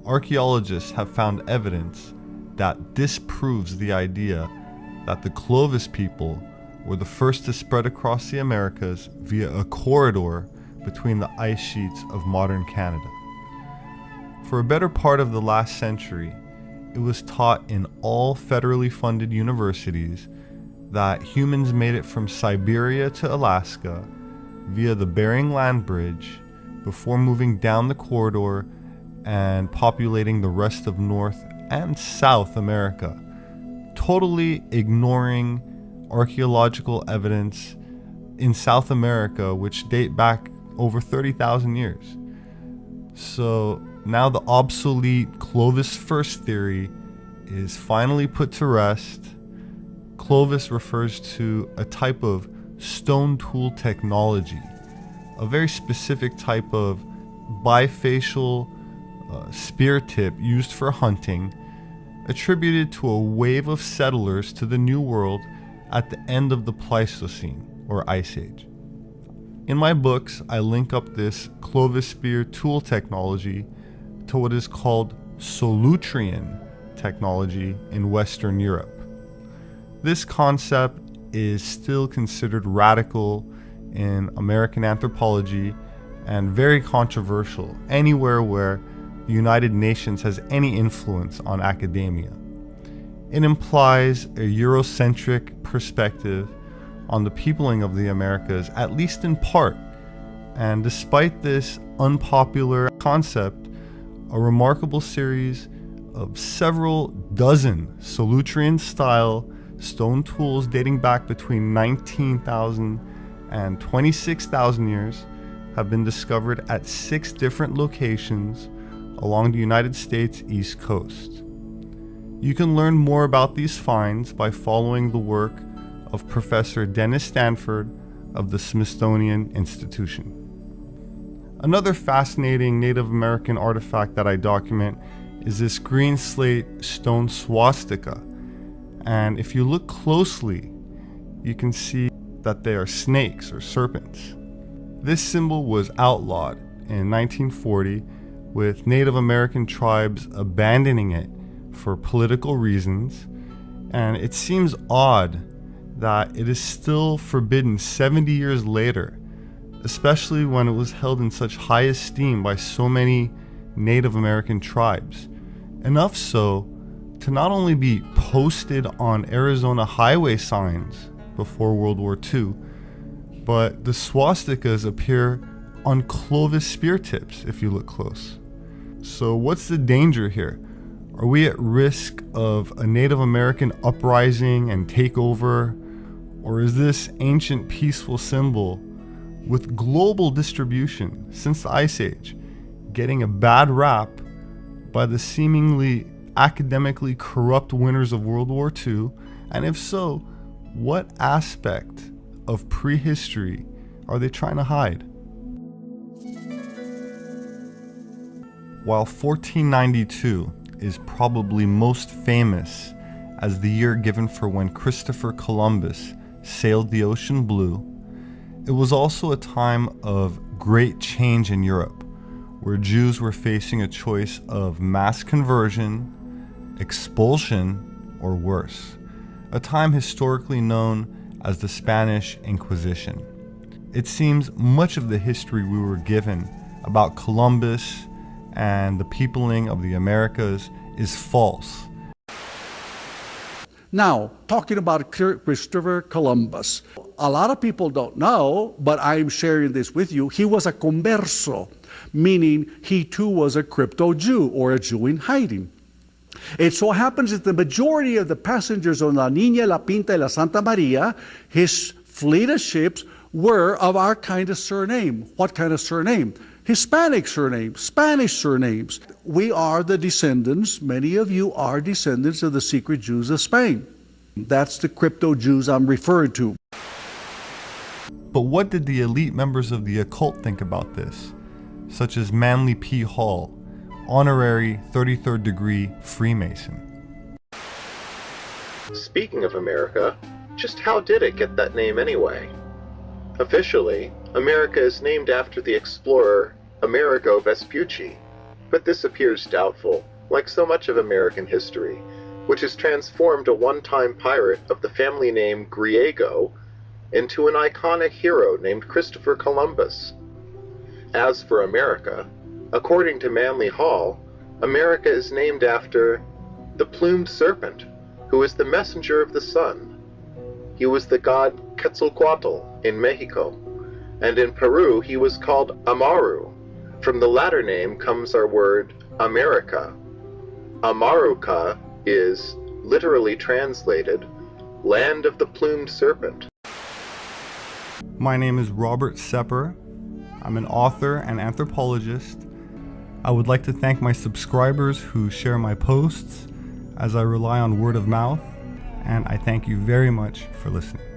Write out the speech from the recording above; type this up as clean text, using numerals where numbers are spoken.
archaeologists have found evidence that disproves the idea that the Clovis people were the first to spread across the Americas via a corridor between the ice sheets of modern Canada. For a better part of the last century, it was taught in all federally funded universities that humans made it from Siberia to Alaska via the Bering Land Bridge before moving down the corridor and populating the rest of North and South America, totally ignoring archaeological evidence in South America which date back over 30,000 years. So now the obsolete Clovis first theory is finally put to rest. Clovis refers to a type of stone tool technology, a very specific type of bifacial spear tip used for hunting, attributed to a wave of settlers to the New World at the end of the Pleistocene, or Ice Age. In my books, I link up this Clovis spear tool technology to what is called Solutrean technology in Western Europe. This concept is still considered radical in American anthropology and very controversial anywhere where the United Nations has any influence on academia. It implies a Eurocentric perspective on the peopling of the Americas, at least in part. And despite this unpopular concept, a remarkable series of several dozen Solutrean-style stone tools dating back between 19,000 and 26,000 years have been discovered at 6 different locations along the United States East Coast. You can learn more about these finds by following the work of Professor Dennis Stanford of the Smithsonian Institution. Another fascinating Native American artifact that I document is this green slate stone swastika. And if you look closely, you can see that they are snakes or serpents. This symbol was outlawed in 1940, with Native American tribes abandoning it for political reasons, and it seems odd that it is still forbidden 70 years later, especially when it was held in such high esteem by so many Native American tribes. Enough so to not only be posted on Arizona highway signs before World War II, but the swastikas appear on Clovis spear tips if you look close. So what's the danger here? Are we at risk of a Native American uprising and takeover? Or is this ancient peaceful symbol with global distribution since the Ice Age getting a bad rap by the seemingly academically corrupt winners of World War II? And if so, what aspect of prehistory are they trying to hide? While 1492 is probably most famous as the year given for when Christopher Columbus sailed the ocean blue, it was also a time of great change in Europe, where Jews were facing a choice of mass conversion, expulsion, or worse, a time historically known as the Spanish Inquisition. It seems much of the history we were given about Columbus and the peopling of the Americas is false. Now, talking about Christopher Columbus, a lot of people don't know, but I'm sharing this with you. He was a converso, meaning he too was a crypto-Jew or a Jew in hiding. It so happens that the majority of the passengers on La Niña, La Pinta, and La Santa Maria, his fleet of ships, were of our kind of surname. What kind of surname? Hispanic surname, Spanish surnames. We are the descendants, many of you are descendants of the secret Jews of Spain. That's the crypto Jews I'm referring to. But what did the elite members of the occult think about this, such as Manly P. Hall, honorary 33rd degree Freemason? Speaking of America, just how did it get that name anyway? Officially, America is named after the explorer Amerigo Vespucci, But this appears doubtful, like so much of American history, which has transformed a one-time pirate of the family name Griego into an iconic hero named Christopher Columbus. As for America, according to Manly Hall, America is named after the plumed serpent, who is the messenger of the sun. He was the god Quetzalcoatl in Mexico, and in Peru he was called Amaru. From the latter name comes our word America. Amaruca is, literally translated, land of the plumed serpent. My name is Robert SEPEHR. I'm an author and anthropologist. I would like to thank my subscribers who share my posts, as I rely on word of mouth, and I thank you very much for listening.